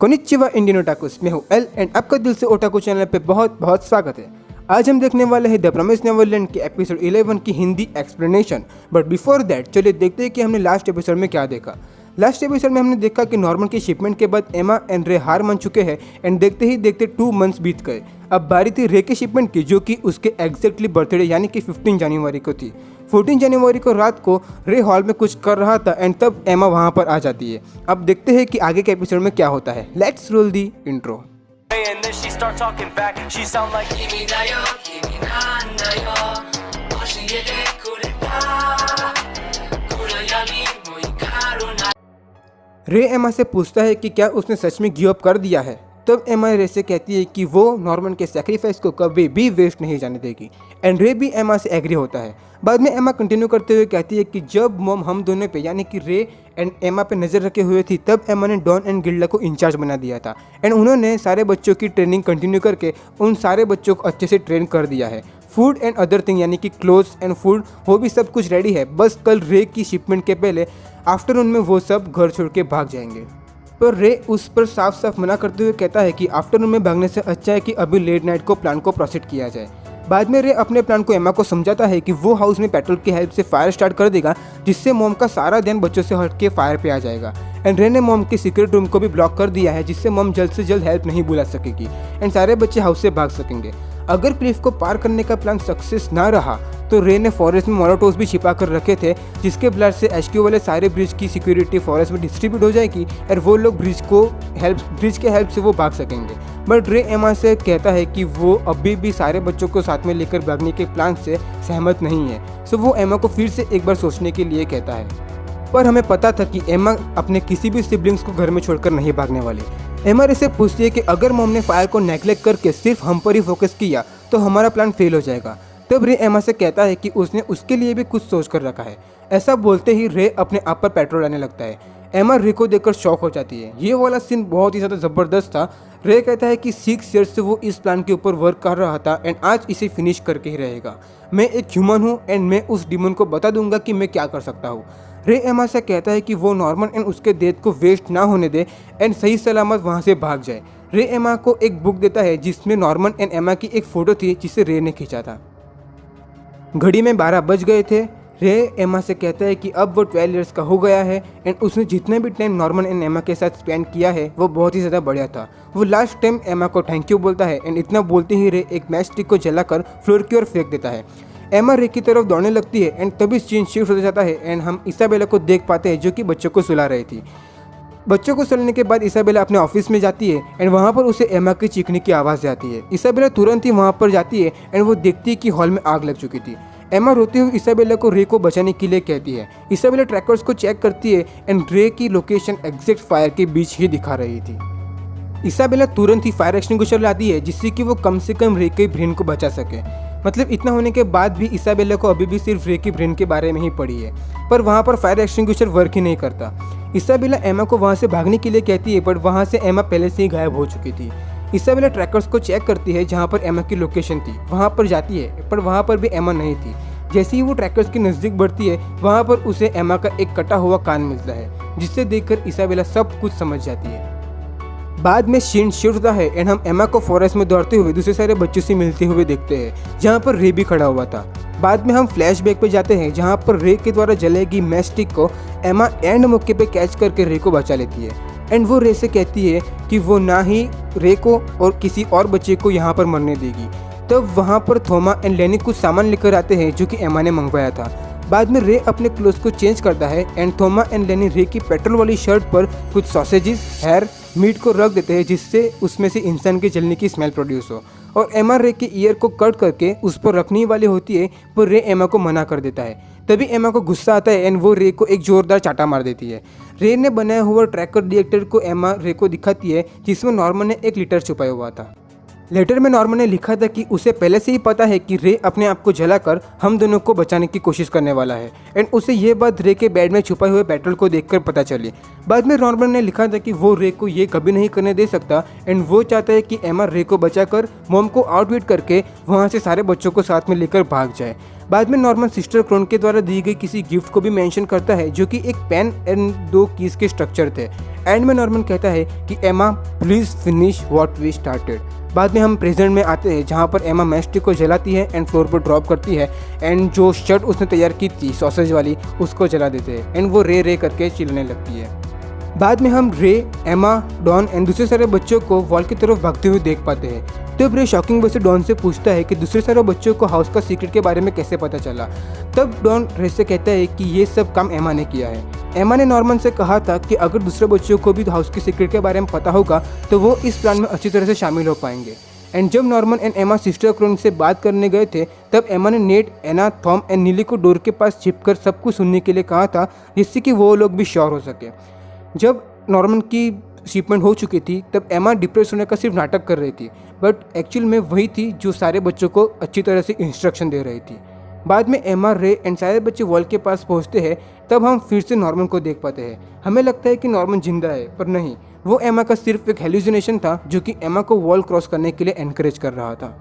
Konnichiwa Indian ओटाकुस, मैं हूँ L and आपका दिल से ओटाकू चैनल पे बहुत बहुत स्वागत है। आज हम देखने वाले हैं द प्रॉमिस नेवरलैंड के एपिसोड 11 की Hindi explanation. But before that चलिए देखते हैं कि हमने लास्ट एपिसोड में क्या देखा। लास्ट एपिसोड में हमने देखा कि नॉर्मन की शिपमेंट के बाद एमा एंड रे हार मान चुके हैं एंड देखते ही देखते 2 मंथ्स बीत गए। अब बारी थी रे के शिपमेंट की, जो कि उसके एग्जैक्टली बर्थडे यानी कि 15 जनवरी को थी। 14 जनवरी को रात को रे हॉल में कुछ कर रहा था एंड तब एमा वहां पर आ जाती है। अब देखते हैं कि आगे के एपिसोड में क्या होता है। Let's roll the intro. And then she start talking back. She sound like Kimi nayo, Kimi nayo. Oshiete kureta. Kurayami mo ikaru na. रे एमा से पूछता है कि क्या उसने सच में गिव अप कर दिया है। तब एमा रे से कहती है कि वो नॉर्मन के सैक्रिफाइस को कभी भी वेस्ट नहीं जाने देगी एंड रे भी एमा से एग्री होता है। बाद में एमा कंटिन्यू करते हुए कहती है कि जब मॉम हम दोनों पे यानी कि रे एंड एमा पे नज़र रखे हुए थी तब एमा ने डॉन एंड गिल्डा को इंचार्ज बना दिया था एंड उन्होंने सारे बच्चों की ट्रेनिंग कंटिन्यू करके उन सारे बच्चों को अच्छे से ट्रेन कर दिया है। फूड एंड अदर थिंग यानी कि क्लोथ्स एंड फूड वो भी सब कुछ रेडी है, बस कल रे की शिपमेंट के पहले आफ्टरनून में वो सब घर छोड़ के भाग जाएंगे। पर रे उस पर साफ साफ मना करते हुए कहता है कि आफ्टरनून में भागने से अच्छा है कि अभी लेट नाइट को प्लान को प्रोसीड किया जाए। बाद में रे अपने प्लान को एमा को समझाता है कि वो हाउस में पेट्रोल की हेल्प से फायर स्टार्ट कर देगा, जिससे मॉम का सारा ध्यान बच्चों से हट के फायर पे आ जाएगा। एंड रे ने मॉम के सीक्रेट रूम को भी ब्लॉक कर दिया है, जिससे मॉम जल्द से जल्द हेल्प नहीं बुला सकेगी एंड सारे बच्चे हाउस से भाग सकेंगे। अगर क्लिफ को पार करने का प्लान सक्सेस ना रहा तो रे ने फॉरेस्ट में मोलोटोव्स भी छिपा कर रखे थे, जिसके ब्लड से एचक्यू वाले सारे ब्रिज की सिक्योरिटी फॉरेस्ट में डिस्ट्रीब्यूट हो जाएगी और वो लोग ब्रिज के हेल्प से वो भाग सकेंगे। बट रे एमा से कहता है कि वो अभी भी सारे बच्चों को साथ में लेकर भागने के प्लान से सहमत नहीं है, सो वो एमा को फिर से एक बार सोचने के लिए कहता है। पर हमें पता था कि एमा अपने किसी भी सिबलिंग्स को घर में छोड़कर नहीं भागने वाली। एमा रे से पूछती है कि अगर मॉम ने फायर को नेग्लेक्ट करके सिर्फ हम पर ही फोकस किया तो हमारा प्लान फेल हो जाएगा। तब रे एमा से कहता है कि उसने उसके लिए भी कुछ सोच कर रखा है। ऐसा बोलते ही रे अपने आप पर पेट्रोल डालने लगता है। एमा रे को देखकर शॉक हो जाती है। ये वाला सीन बहुत ही ज़्यादा ज़बरदस्त था। रे कहता है कि 6 ईयर्स से वो इस प्लान के ऊपर वर्क कर रहा था एंड आज इसे फिनिश करके ही रहेगा। मैं एक ह्यूमन हूँ एंड मैं उस डिमन को बता दूंगा कि मैं क्या कर सकता हूँ। रे एमा से कहता है कि वो नॉर्मन एंड उसके डेथ को वेस्ट ना होने दे एंड सही सलामत वहाँ से भाग जाए। रे एमा को एक बुक देता है जिसमें नॉर्मन एंड एमा की एक फ़ोटो थी जिसे रे ने खींचा था। घड़ी में 12 बज गए थे। रे एमा से कहता है कि अब वो 12 इयर्स का हो गया है एंड उसने जितने भी टाइम नॉर्मन एंड एमा के साथ स्पेंड किया है वो बहुत ही ज़्यादा बढ़िया था। वो लास्ट टाइम एमा को थैंक यू बोलता है एंड इतना बोलते ही रे एक मैच स्टिक को जलाकर फ्लोर की ओर फेंक देता है। एमा रे की तरफ दौड़ने लगती है एंड तभी सीन शिफ्ट हो जाता है एंड हम इसाबेला को देख पाते हैं जो कि बच्चों को सुला रही थी। बच्चों को सुलाने के बाद इसाबेला अपने ऑफिस में जाती है एंड वहाँ पर उसे एमा की चीखने की आवाज़ आती है। इसाबेला तुरंत ही वहाँ पर जाती है एंड वो देखती है कि हॉल में आग लग चुकी थी। एमा रोती हुई इसाबेला को रे को बचाने के लिए कहती है। इसाबेला ट्रैकर्स को चेक करती है एंड रे की लोकेशन एग्जैक्ट फायर के बीच ही दिखा रही थी। इसाबेला तुरंत ही फायर एक्सटिंग्विशर लाती है जिससे कि वो कम से कम रे के ब्रेन को बचा सके। मतलब इतना होने के बाद भी इसाबेला को अभी भी सिर्फ रे की ब्रेन के बारे में ही पड़ी है, पर वहाँ पर फायर एक्सटिंग्विशर वर्क ही नहीं करता। इसाबेला एमा को वहाँ से भागने के लिए कहती है, बट वहाँ से एमा पहले से ही गायब हो चुकी थी। इसाबेला ट्रैकर्स को चेक करती है जहाँ पर एमा की लोकेशन थी, वहाँ पर जाती है पर वहाँ पर भी एमा नहीं थी। जैसे ही वो ट्रैकर्स के नज़दीक बढ़ती है वहाँ पर उसे एमा का एक कटा हुआ कान मिलता है, जिससे देखकर इसाबेला सब कुछ समझ जाती है। बाद में सीन शिफ्ट होता है एंड हम एमा को फॉरेस्ट में दौड़ते हुए दूसरे सारे बच्चों से मिलते हुए देखते हैं जहाँ पर रे भी खड़ा हुआ था। बाद में हम फ्लैशबैक पे जाते हैं जहाँ पर रे के द्वारा जलेगी मैच स्टिक को एमा एंड मौके पे कैच करके रे को बचा लेती है एंड वो रे से कहती है कि वो ना ही रे को और किसी और बच्चे को यहाँ पर मरने देगी। तब वहाँ पर थोमा एंड लेनी कुछ सामान लेकर आते हैं जो कि एमा ने मंगवाया था। बाद में रे अपने क्लोथ्स को चेंज करता है एंड थोमा एंड लेनी रे की पेट्रोल वाली शर्ट पर कुछ सॉसेजेस, हेयर, मीट को रख देते हैं जिससे उसमें से इंसान के जलने की स्मेल प्रोड्यूस हो। और एमा रे के ईयर को कट करके उस पर रखने वाली होती है, पर रे एमा को मना कर देता है। तभी एमा को गुस्सा आता है एंड वो रे को एक जोरदार चाटा मार देती है। रे ने बनाया हुआ ट्रैकर रिएक्टर को एमा रे को दिखाती है जिसमें नॉर्मन ने एक लीटर छुपाया हुआ था। लेटर में नॉर्मन ने लिखा था कि उसे पहले से ही पता है कि रे अपने आप को जलाकर हम दोनों को बचाने की कोशिश करने वाला है एंड उसे ये बात रे के बेड में छुपाए हुए पेट्रोल को देखकर पता चली। बाद में नॉर्मन ने लिखा था कि वो रे को ये कभी नहीं करने दे सकता एंड वो चाहता है कि एमा रे को बचाकर मॉम को आउटविट करके वहाँ से सारे बच्चों को साथ में लेकर भाग जाए। बाद में नॉर्मन सिस्टर क्रोन के द्वारा दी गई किसी गिफ्ट को भी मेंशन करता है जो कि एक पेन एंड 2 कीज के स्ट्रक्चर थे। एंड में नॉर्मन कहता है कि Emma please finish what we started. बाद में हम प्रेजेंट में आते हैं जहाँ पर एमा मैस्टिक को जलाती है एंड फ्लोर पर ड्रॉप करती है एंड जो शर्ट उसने तैयार की थी सॉसेज वाली उसको जला देते हैं एंड वो रे करके चिल्लाने लगती है। बाद में हम रे, एमा, डॉन एंड दूसरे सारे बच्चों को वॉल की तरफ भागते हुए देख पाते हैं। तब रे शॉकिंग वे से डॉन से पूछता है कि दूसरे सारे बच्चों को हाउस का सीक्रेट के बारे में कैसे पता चला। तब डॉन रे से कहता है कि ये सब काम एमा ने किया है। एमा ने नॉर्मन से कहा था कि अगर दूसरे बच्चों को भी हाउस के सीक्रेट के बारे में पता होगा तो वो इस प्लान में अच्छी तरह से शामिल हो पाएंगे। एंड जब नॉर्मन एंड एमा सिस्टर क्रोन से बात करने गए थे तब एमा ने नेट, एना, थॉम एंड नीली को डोर के पास छिपकर सब कुछ सुनने के लिए कहा था जिससे कि वो लोग भी श्योर हो सके। जब नॉर्मन की शिपमेंट हो चुकी थी तब एमा डिप्रेस होने का सिर्फ नाटक कर रही थी, बट एक्चुअल में वही थी जो सारे बच्चों को अच्छी तरह से इंस्ट्रक्शन दे रही थी। बाद में एमा, रे एंड सारे बच्चे वॉल के पास पहुंचते हैं तब हम फिर से नॉर्मन को देख पाते हैं। हमें लगता है कि नॉर्मन जिंदा है, पर नहीं, वो एमा का सिर्फ एक हेल्यूसिनेशन था जो कि एमा को वॉल क्रॉस करने के लिए एनकरेज कर रहा था।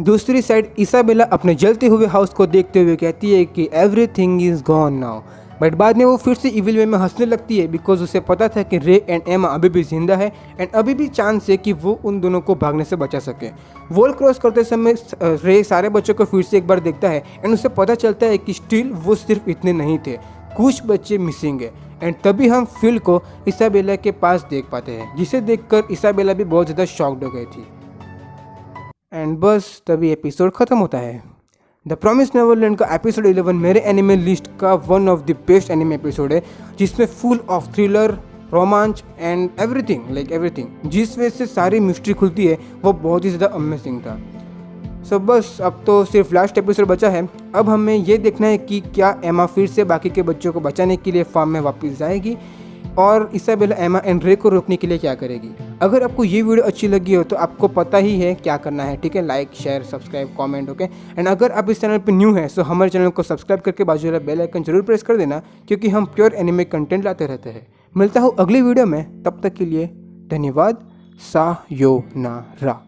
दूसरी साइड इसाबेला अपने जलते हुए हाउस को देखते हुए कहती है कि everything is gone now, but बाद में वो फिर से इविल वे में हंसने लगती है बिकॉज उसे पता था कि रे एंड एमा अभी भी जिंदा है एंड अभी भी चांस है कि वो उन दोनों को भागने से बचा सके। वॉल क्रॉस करते समय रे सारे बच्चों को फिर से एक बार देखता है एंड उसे पता चलता है कि स्टिल वो सिर्फ इतने नहीं थे, कुछ बच्चे मिसिंग है। एंड तभी हम फिल को इसाबेला के पास देख पाते हैं जिसे देखकर इसाबेला भी बहुत ज़्यादा शॉक्ड हो गई थी। एंड बस तभी एपिसोड ख़त्म होता है। द प्रॉमिस नेवरलैंड का एपिसोड 11 मेरे एनिमे लिस्ट का one of the best anime episode है जिसमें फुल ऑफ थ्रिलर, रोमांच एंड एवरीथिंग जिस वजह से सारी मिस्ट्री खुलती है वो बहुत ही ज़्यादा अमेजिंग था। सो बस अब तो सिर्फ लास्ट एपिसोड बचा है। अब हमें ये देखना है कि क्या एमा फिर से बाकी के बच्चों को बचाने के लिए फार्म में वापस जाएगी और इसाबेला, एमा एंड रे को रोकने के लिए क्या करेगी। अगर आपको ये वीडियो अच्छी लगी हो तो आपको पता ही है क्या करना है, ठीक है? Like, share, subscribe, comment, okay. And अगर आप इस चैनल पर न्यू है तो हमारे चैनल को सब्सक्राइब करके बाजू वाला बेल आइकन जरूर प्रेस कर देना क्योंकि हम प्योर एनिमे कंटेंट लाते रहते हैं। मिलता हूँ अगली वीडियो में, तब तक के लिए धन्यवाद। सायोनारा।